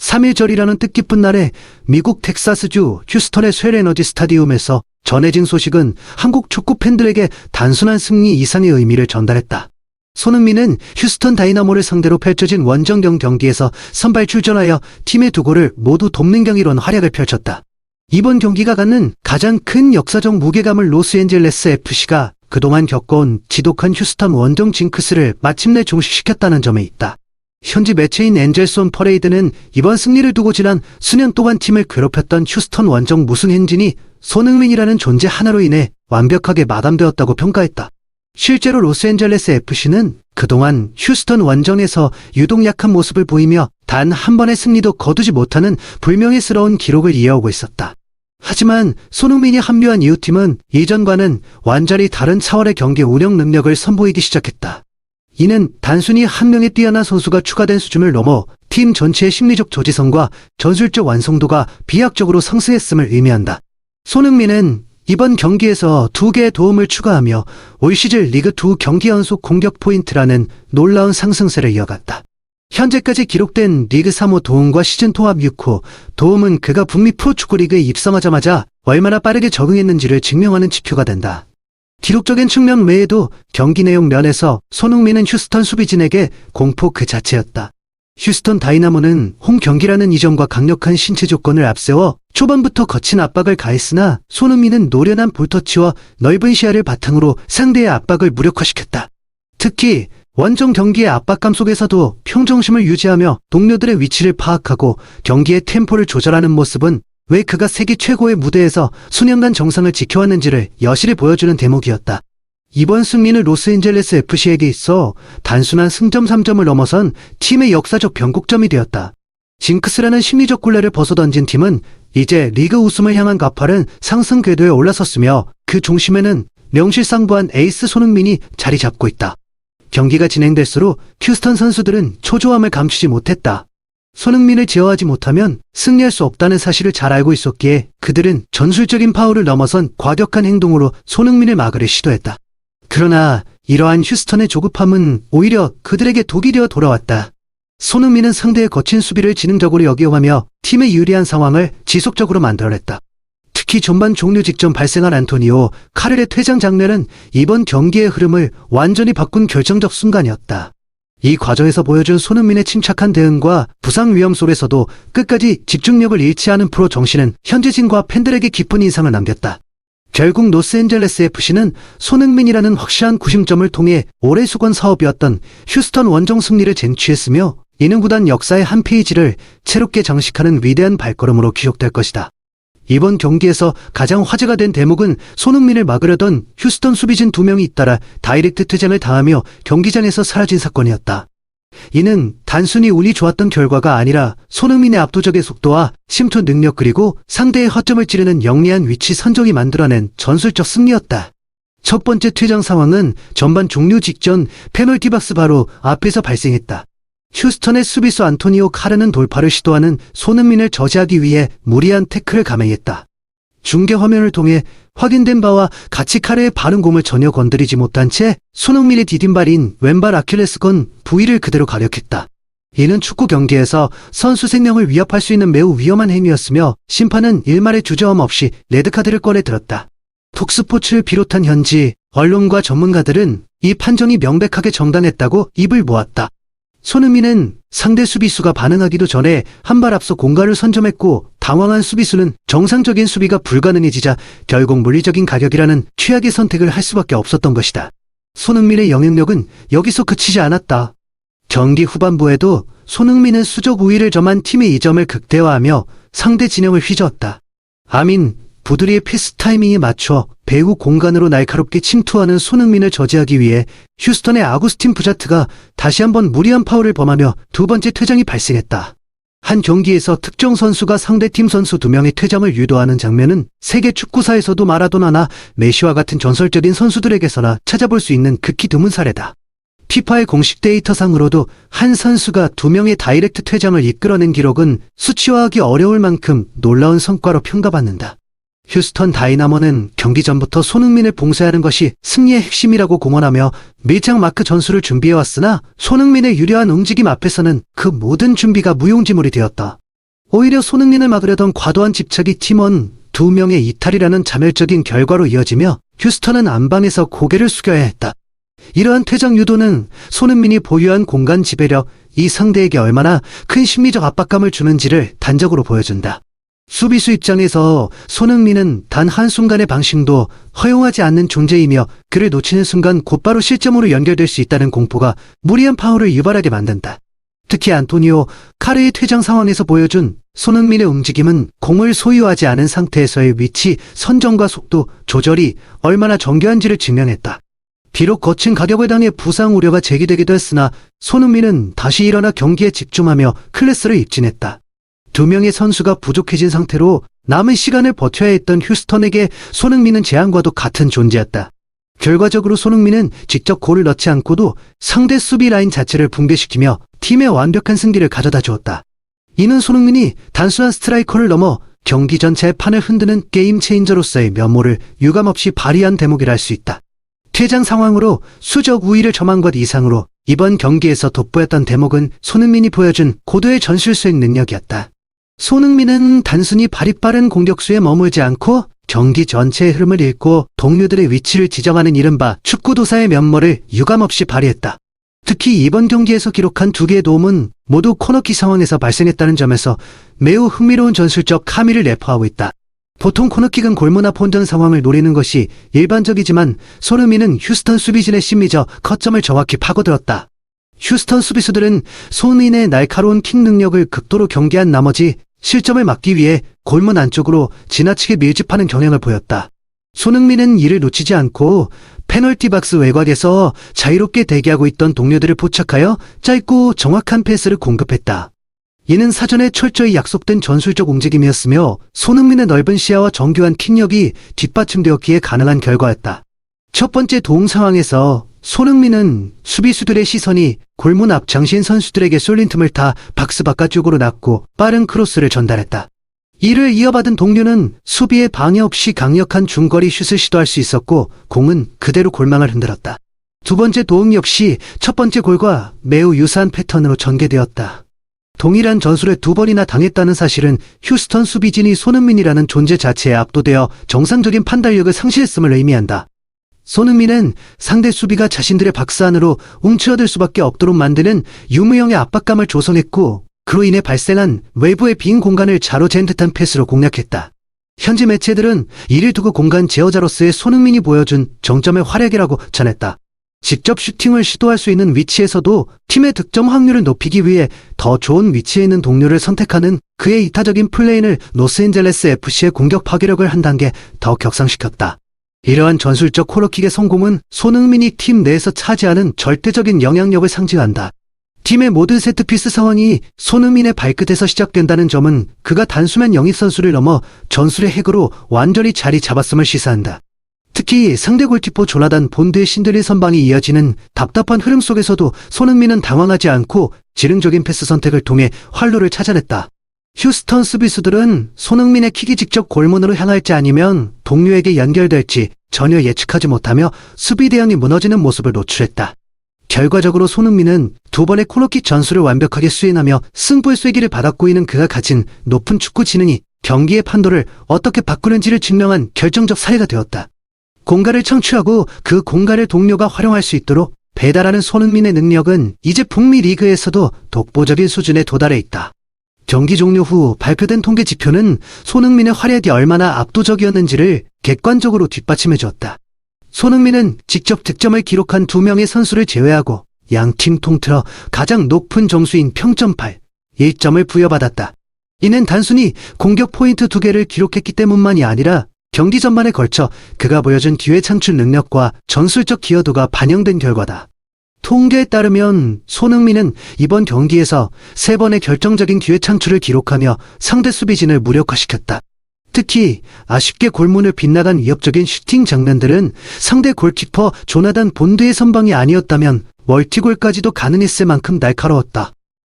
3.1절이라는 뜻깊은 날에 미국 텍사스주 휴스턴의 쉘 에너지 스타디움에서 전해진 소식은 한국 축구 팬들에게 단순한 승리 이상의 의미를 전달했다. 손흥민은 휴스턴 다이나모를 상대로 펼쳐진 원정경 경기에서 선발 출전하여 팀의 두 골을 모두 돕는 경이론 활약을 펼쳤다. 이번 경기가 갖는 가장 큰 역사적 무게감을 로스앤젤레스 FC가 그동안 겪어온 지독한 휴스턴 원정 징크스를 마침내 종식시켰다는 점에 있다. 현지 매체인 엔젤스 온 퍼레이드는 이번 승리를 두고 지난 수년 동안 팀을 괴롭혔던 휴스턴 원정 무승 행진이 손흥민이라는 존재 하나로 인해 완벽하게 마감되었다고 평가했다. 실제로 로스앤젤레스 FC는 그동안 휴스턴 원정에서 유독 약한 모습을 보이며 단 한 번의 승리도 거두지 못하는 불명예스러운 기록을 이어오고 있었다. 하지만 손흥민이 합류한 이후 팀은 이전과는 완전히 다른 차원의 경기 운영 능력을 선보이기 시작했다. 이는 단순히 한 명의 뛰어난 선수가 추가된 수준을 넘어 팀 전체의 심리적 저지성과 전술적 완성도가 비약적으로 상승했음을 의미한다. 손흥민은 이번 경기에서 2개의 도움을 추가하며 올 시즌 리그 2 경기 연속 공격 포인트라는 놀라운 상승세를 이어갔다. 현재까지 기록된 리그 3호 도움과 시즌 통합 6호 도움은 그가 북미 프로축구리그에 입성하자마자 얼마나 빠르게 적응했는지를 증명하는 지표가 된다. 기록적인 측면 외에도 경기 내용 면에서 손흥민은 휴스턴 수비진에게 공포 그 자체였다. 휴스턴 다이나모는 홈 경기라는 이점과 강력한 신체 조건을 앞세워 초반부터 거친 압박을 가했으나 손흥민은 노련한 볼터치와 넓은 시야를 바탕으로 상대의 압박을 무력화시켰다. 특히 원정 경기의 압박감 속에서도 평정심을 유지하며 동료들의 위치를 파악하고 경기의 템포를 조절하는 모습은 왜 그가 세계 최고의 무대에서 수년간 정상을 지켜왔는지를 여실히 보여주는 대목이었다. 이번 승리는 로스앤젤레스 FC에게 있어 단순한 승점 3점을 넘어선 팀의 역사적 변곡점이 되었다. 징크스라는 심리적 굴레를 벗어던진 팀은 이제 리그 우승을 향한 가파른 상승 궤도에 올라섰으며 그 중심에는 명실상부한 에이스 손흥민이 자리 잡고 있다. 경기가 진행될수록 휴스턴 선수들은 초조함을 감추지 못했다. 손흥민을 제어하지 못하면 승리할 수 없다는 사실을 잘 알고 있었기에 그들은 전술적인 파울을 넘어선 과격한 행동으로 손흥민을 막으려 시도했다. 그러나 이러한 휴스턴의 조급함은 오히려 그들에게 독이 되어 돌아왔다. 손흥민은 상대의 거친 수비를 지능적으로 역이용하며 팀의 유리한 상황을 지속적으로 만들어냈다. 특히 전반 종료 직전 발생한 안토니오 카를의 퇴장 장면은 이번 경기의 흐름을 완전히 바꾼 결정적 순간이었다. 이 과정에서 보여준 손흥민의 침착한 대응과 부상 위험 속에서도 끝까지 집중력을 잃지 않은 프로 정신은 현지진과 팬들에게 깊은 인상을 남겼다. 결국 로스앤젤레스 FC는 손흥민이라는 확실한 구심점을 통해 오래 수건 사업이었던 휴스턴 원정 승리를 쟁취했으며 이는 구단 역사의 한 페이지를 새롭게 장식하는 위대한 발걸음으로 기록될 것이다. 이번 경기에서 가장 화제가 된 대목은 손흥민을 막으려던 휴스턴 수비진 2명이 잇따라 다이렉트 퇴장을 당하며 경기장에서 사라진 사건이었다. 이는 단순히 운이 좋았던 결과가 아니라 손흥민의 압도적인 속도와 침투 능력 그리고 상대의 허점을 찌르는 영리한 위치 선정이 만들어낸 전술적 승리였다. 첫 번째 퇴장 상황은 전반 종료 직전 페널티 박스 바로 앞에서 발생했다. 휴스턴의 수비수 안토니오 카르는 돌파를 시도하는 손흥민을 저지하기 위해 무리한 태클을 감행했다. 중계 화면을 통해 확인된 바와 같이 카르의 바른 공을 전혀 건드리지 못한 채 손흥민의 디딤발인 왼발 아킬레스건 부위를 그대로 가격했다. 이는 축구 경기에서 선수 생명을 위협할 수 있는 매우 위험한 행위였으며 심판은 일말의 주저함 없이 레드카드를 꺼내 들었다. 톡스포츠를 비롯한 현지 언론과 전문가들은 이 판정이 명백하게 정당했다고 입을 모았다. 손흥민은 상대 수비수가 반응하기도 전에 한 발 앞서 공간을 선점했고 당황한 수비수는 정상적인 수비가 불가능해지자 결국 물리적인 가격이라는 최악의 선택을 할 수밖에 없었던 것이다. 손흥민의 영향력은 여기서 그치지 않았다. 경기 후반부에도 손흥민은 수적 우위를 점한 팀의 이점을 극대화하며 상대 진영을 휘저었다. 아민 부드리의 패스 타이밍에 맞춰 배후 공간으로 날카롭게 침투하는 손흥민을 저지하기 위해 휴스턴의 아구스틴 부자트가 다시 한번 무리한 파울을 범하며 두 번째 퇴장이 발생했다. 한 경기에서 특정 선수가 상대팀 선수 2명의 퇴장을 유도하는 장면은 세계 축구사에서도 마라도나나 메시와 같은 전설적인 선수들에게서나 찾아볼 수 있는 극히 드문 사례다. 피파의 공식 데이터상으로도 한 선수가 2명의 다이렉트 퇴장을 이끌어낸 기록은 수치화하기 어려울 만큼 놀라운 성과로 평가받는다. 휴스턴 다이나모는 경기 전부터 손흥민을 봉쇄하는 것이 승리의 핵심이라고 공언하며 밀착 마크 전술을 준비해왔으나 손흥민의 유려한 움직임 앞에서는 그 모든 준비가 무용지물이 되었다. 오히려 손흥민을 막으려던 과도한 집착이 팀원 2명의 이탈이라는 자멸적인 결과로 이어지며 휴스턴은 안방에서 고개를 숙여야 했다. 이러한 퇴장 유도는 손흥민이 보유한 공간 지배력, 이 상대에게 얼마나 큰 심리적 압박감을 주는지를 단적으로 보여준다. 수비수 입장에서 손흥민은 단 한순간의 방심도 허용하지 않는 존재이며 그를 놓치는 순간 곧바로 실점으로 연결될 수 있다는 공포가 무리한 파울을 유발하게 만든다. 특히 안토니오 카르의 퇴장 상황에서 보여준 손흥민의 움직임은 공을 소유하지 않은 상태에서의 위치, 선정과 속도, 조절이 얼마나 정교한지를 증명했다. 비록 거친 가격을 당해 부상 우려가 제기되기도 했으나 손흥민은 다시 일어나 경기에 집중하며 클래스를 입진했다. 2명의 선수가 부족해진 상태로 남은 시간을 버텨야 했던 휴스턴에게 손흥민은 재앙과도 같은 존재였다. 결과적으로 손흥민은 직접 골을 넣지 않고도 상대 수비 라인 자체를 붕괴시키며 팀의 완벽한 승리를 가져다 주었다. 이는 손흥민이 단순한 스트라이커를 넘어 경기 전체의 판을 흔드는 게임 체인저로서의 면모를 유감없이 발휘한 대목이라 할 수 있다. 퇴장 상황으로 수적 우위를 점한 것 이상으로 이번 경기에서 돋보였던 대목은 손흥민이 보여준 고도의 전술수행 능력이었다. 손흥민은 단순히 발이 빠른 공격수에 머물지 않고 경기 전체의 흐름을 읽고 동료들의 위치를 지정하는 이른바 축구도사의 면모를 유감없이 발휘했다. 특히 이번 경기에서 기록한 2개의 도움은 모두 코너킥 상황에서 발생했다는 점에서 매우 흥미로운 전술적 카미를 내포하고 있다. 보통 코너킥은 골문 앞 혼전 상황을 노리는 것이 일반적이지만 손흥민은 휴스턴 수비진의 심리적 거점을 정확히 파고들었다. 휴스턴 수비수들은 손흥민의 날카로운 킥 능력을 극도로 경계한 나머지 실점을 막기 위해 골문 안쪽으로 지나치게 밀집하는 경향을 보였다. 손흥민은 이를 놓치지 않고 페널티 박스 외곽에서 자유롭게 대기하고 있던 동료들을 포착하여 짧고 정확한 패스를 공급했다. 이는 사전에 철저히 약속된 전술적 움직임이었으며 손흥민의 넓은 시야와 정교한 킥력이 뒷받침되었기에 가능한 결과였다. 첫 번째 도움 상황에서 손흥민은 수비수들의 시선이 골문 앞 장신 선수들에게 쏠린 틈을 타 박스 바깥쪽으로 놨고 빠른 크로스를 전달했다. 이를 이어받은 동료는 수비에 방해 없이 강력한 중거리 슛을 시도할 수 있었고 공은 그대로 골망을 흔들었다. 두 번째 도움 역시 첫 번째 골과 매우 유사한 패턴으로 전개되었다. 동일한 전술에 2번이나 당했다는 사실은 휴스턴 수비진이 손흥민이라는 존재 자체에 압도되어 정상적인 판단력을 상실했음을 의미한다. 손흥민은 상대 수비가 자신들의 박스 안으로 움츠러들 수밖에 없도록 만드는 유무형의 압박감을 조성했고 그로 인해 발생한 외부의 빈 공간을 자로 잰 듯한 패스로 공략했다. 현지 매체들은 이를 두고 공간 제어자로서의 손흥민이 보여준 정점의 활약이라고 전했다. 직접 슈팅을 시도할 수 있는 위치에서도 팀의 득점 확률을 높이기 위해 더 좋은 위치에 있는 동료를 선택하는 그의 이타적인 플레이는 로스앤젤레스 FC의 공격 파괴력을 한 단계 더 격상시켰다. 이러한 전술적 코너킥의 성공은 손흥민이 팀 내에서 차지하는 절대적인 영향력을 상징한다. 팀의 모든 세트피스 상황이 손흥민의 발끝에서 시작된다는 점은 그가 단순한 영입 선수를 넘어 전술의 핵으로 완전히 자리 잡았음을 시사한다. 특히 상대 골키퍼 조나단 본드의 신들린 선방이 이어지는 답답한 흐름 속에서도 손흥민은 당황하지 않고 지능적인 패스 선택을 통해 활로를 찾아냈다. 휴스턴 수비수들은 손흥민의 킥이 직접 골문으로 향할지 아니면 동료에게 연결될지 전혀 예측하지 못하며 수비 대응이 무너지는 모습을 노출했다. 결과적으로 손흥민은 2번의 코너킥 전술을 완벽하게 수행하며 승부의 쐐기를 받았고 이는 그가 가진 높은 축구 지능이 경기의 판도를 어떻게 바꾸는지를 증명한 결정적 사례가 되었다. 공간을 창출하고 그 공간을 동료가 활용할 수 있도록 배달하는 손흥민의 능력은 이제 북미 리그에서도 독보적인 수준에 도달해 있다. 경기 종료 후 발표된 통계 지표는 손흥민의 활약이 얼마나 압도적이었는지를 객관적으로 뒷받침해 주었다. 손흥민은 직접 득점을 기록한 2명의 선수를 제외하고 양팀 통틀어 가장 높은 점수인 평점 8, 1점을 부여받았다. 이는 단순히 공격 포인트 2개를 기록했기 때문만이 아니라 경기 전반에 걸쳐 그가 보여준 기회 창출 능력과 전술적 기여도가 반영된 결과다. 통계에 따르면 손흥민은 이번 경기에서 3번의 결정적인 기회 창출을 기록하며 상대 수비진을 무력화시켰다. 특히 아쉽게 골문을 빗나간 위협적인 슈팅 장면들은 상대 골키퍼 조나단 본드의 선방이 아니었다면 멀티골까지도 가능했을 만큼 날카로웠다.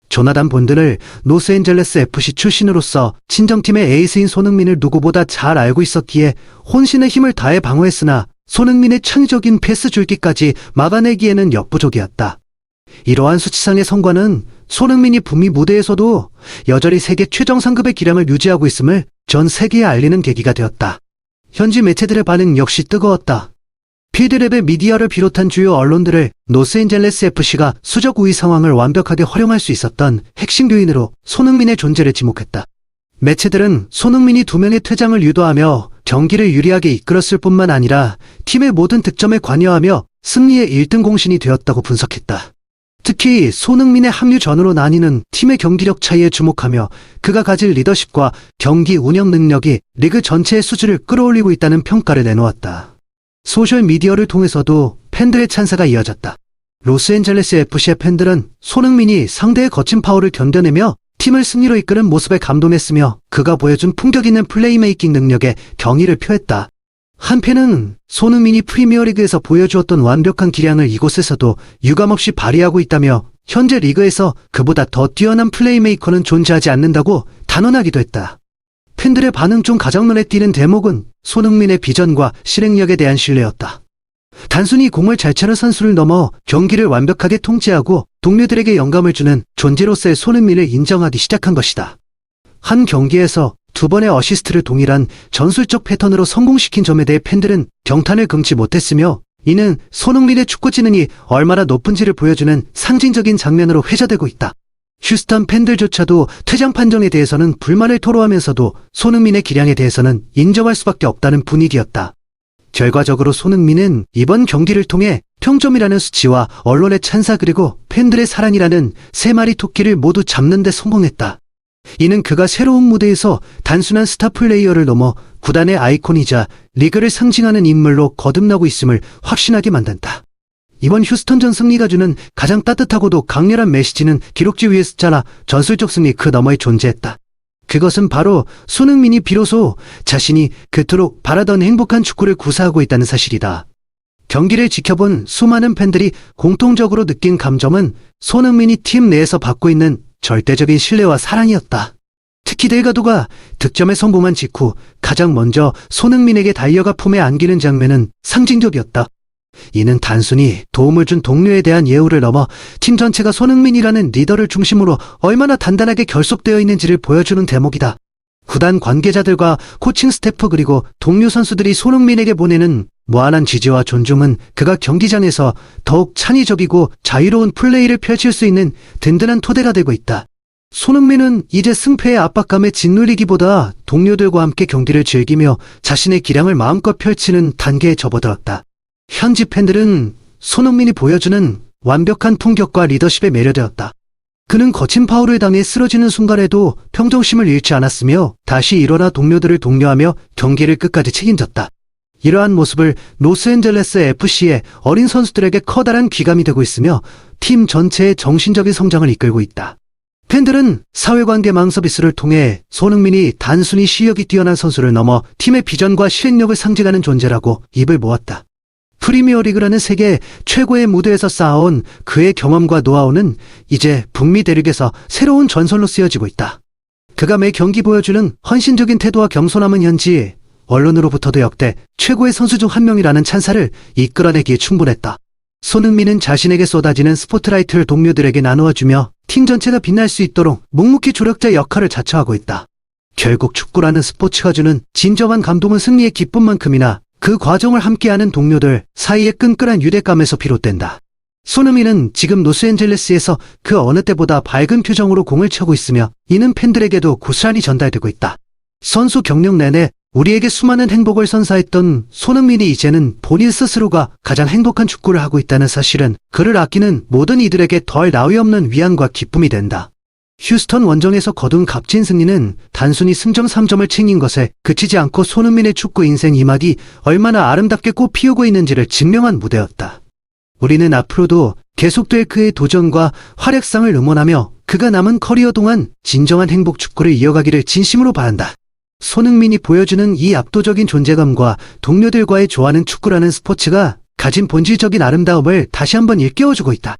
조나단 본드를 로스앤젤레스 FC 출신으로서 친정팀의 에이스인 손흥민을 누구보다 잘 알고 있었기에 혼신의 힘을 다해 방어했으나 손흥민의 창의적인 패스 줄기까지 막아내기에는 역부족이었다. 이러한 수치상의 성과는 손흥민이 북미 무대에서도 여전히 세계 최정상급의 기량을 유지하고 있음을 전 세계에 알리는 계기가 되었다. 현지 매체들의 반응 역시 뜨거웠다. 필드랩의 미디어를 비롯한 주요 언론들을 로스앤젤레스 FC가 수적 우위 상황을 완벽하게 활용할 수 있었던 핵심 요인으로 손흥민의 존재를 지목했다. 매체들은 손흥민이 2명의 퇴장을 유도하며 경기를 유리하게 이끌었을 뿐만 아니라 팀의 모든 득점에 관여하며 승리의 1등 공신이 되었다고 분석했다. 특히 손흥민의 합류 전후로 나뉘는 팀의 경기력 차이에 주목하며 그가 가질 리더십과 경기 운영 능력이 리그 전체의 수준을 끌어올리고 있다는 평가를 내놓았다. 소셜미디어를 통해서도 팬들의 찬사가 이어졌다. 로스앤젤레스 FC의 팬들은 손흥민이 상대의 거친 파워를 견뎌내며 팀을 승리로 이끄는 모습에 감동했으며 그가 보여준 품격 있는 플레이메이킹 능력에 경의를 표했다. 한편은 손흥민이 프리미어리그에서 보여주었던 완벽한 기량을 이곳에서도 유감없이 발휘하고 있다며 현재 리그에서 그보다 더 뛰어난 플레이메이커는 존재하지 않는다고 단언하기도 했다. 팬들의 반응 중 가장 눈에 띄는 대목은 손흥민의 비전과 실행력에 대한 신뢰였다. 단순히 공을 잘 차는 선수를 넘어 경기를 완벽하게 통제하고 동료들에게 영감을 주는 존재로서의 손흥민을 인정하기 시작한 것이다. 한 경기에서 2번의 어시스트를 동일한 전술적 패턴으로 성공시킨 점에 대해 팬들은 경탄을 금치 못했으며 이는 손흥민의 축구 지능이 얼마나 높은지를 보여주는 상징적인 장면으로 회자되고 있다. 휴스턴 팬들조차도 퇴장 판정에 대해서는 불만을 토로하면서도 손흥민의 기량에 대해서는 인정할 수밖에 없다는 분위기였다. 결과적으로 손흥민은 이번 경기를 통해 평점이라는 수치와 언론의 찬사 그리고 팬들의 사랑이라는 3마리 토끼를 모두 잡는 데 성공했다. 이는 그가 새로운 무대에서 단순한 스타 플레이어를 넘어 구단의 아이콘이자 리그를 상징하는 인물로 거듭나고 있음을 확신하게 만든다. 이번 휴스턴전 승리가 주는 가장 따뜻하고도 강렬한 메시지는 기록지 위의 숫자나 전술적 승리 그 너머에 존재했다. 그것은 바로 손흥민이 비로소 자신이 그토록 바라던 행복한 축구를 구사하고 있다는 사실이다. 경기를 지켜본 수많은 팬들이 공통적으로 느낀 감정은 손흥민이 팀 내에서 받고 있는 절대적인 신뢰와 사랑이었다. 특히 델가도가 득점에 성공한 직후 가장 먼저 손흥민에게 달려가 품에 안기는 장면은 상징적이었다. 이는 단순히 도움을 준 동료에 대한 예우를 넘어 팀 전체가 손흥민이라는 리더를 중심으로 얼마나 단단하게 결속되어 있는지를 보여주는 대목이다. 구단 관계자들과 코칭 스태프 그리고 동료 선수들이 손흥민에게 보내는 무한한 지지와 존중은 그가 경기장에서 더욱 창의적이고 자유로운 플레이를 펼칠 수 있는 든든한 토대가 되고 있다. 손흥민은 이제 승패의 압박감에 짓눌리기보다 동료들과 함께 경기를 즐기며 자신의 기량을 마음껏 펼치는 단계에 접어들었다. 현지 팬들은 손흥민이 보여주는 완벽한 품격과 리더십에 매료되었다. 그는 거친 파울을 당해 쓰러지는 순간에도 평정심을 잃지 않았으며 다시 일어나 동료들을 독려하며 경기를 끝까지 책임졌다. 이러한 모습을 로스앤젤레스 FC의 어린 선수들에게 커다란 귀감이 되고 있으며 팀 전체의 정신적인 성장을 이끌고 있다. 팬들은 사회관계 망서비스를 통해 손흥민이 단순히 실력이 뛰어난 선수를 넘어 팀의 비전과 실행력을 상징하는 존재라고 입을 모았다. 프리미어리그라는 세계 최고의 무대에서 쌓아온 그의 경험과 노하우는 이제 북미 대륙에서 새로운 전설로 쓰여지고 있다. 그가 매 경기 보여주는 헌신적인 태도와 겸손함은 현지 언론으로부터도 역대 최고의 선수 중 한 명이라는 찬사를 이끌어내기에 충분했다. 손흥민은 자신에게 쏟아지는 스포트라이트를 동료들에게 나누어주며 팀 전체가 빛날 수 있도록 묵묵히 조력자 역할을 자처하고 있다. 결국 축구라는 스포츠가 주는 진정한 감동은 승리의 기쁨만큼이나 그 과정을 함께하는 동료들 사이의 끈끈한 유대감에서 비롯된다. 손흥민은 지금 로스앤젤레스에서 그 어느 때보다 밝은 표정으로 공을 차고 있으며 이는 팬들에게도 고스란히 전달되고 있다. 선수 경력 내내 우리에게 수많은 행복을 선사했던 손흥민이 이제는 본인 스스로가 가장 행복한 축구를 하고 있다는 사실은 그를 아끼는 모든 이들에게 덜 나위 없는 위안과 기쁨이 된다. 휴스턴 원정에서 거둔 값진 승리는 단순히 승점 3점을 챙긴 것에 그치지 않고 손흥민의 축구 인생 2막이 얼마나 아름답게 꽃 피우고 있는지를 증명한 무대였다. 우리는 앞으로도 계속될 그의 도전과 활약상을 응원하며 그가 남은 커리어 동안 진정한 행복 축구를 이어가기를 진심으로 바란다. 손흥민이 보여주는 이 압도적인 존재감과 동료들과의 좋아하는 축구라는 스포츠가 가진 본질적인 아름다움을 다시 한번 일깨워주고 있다.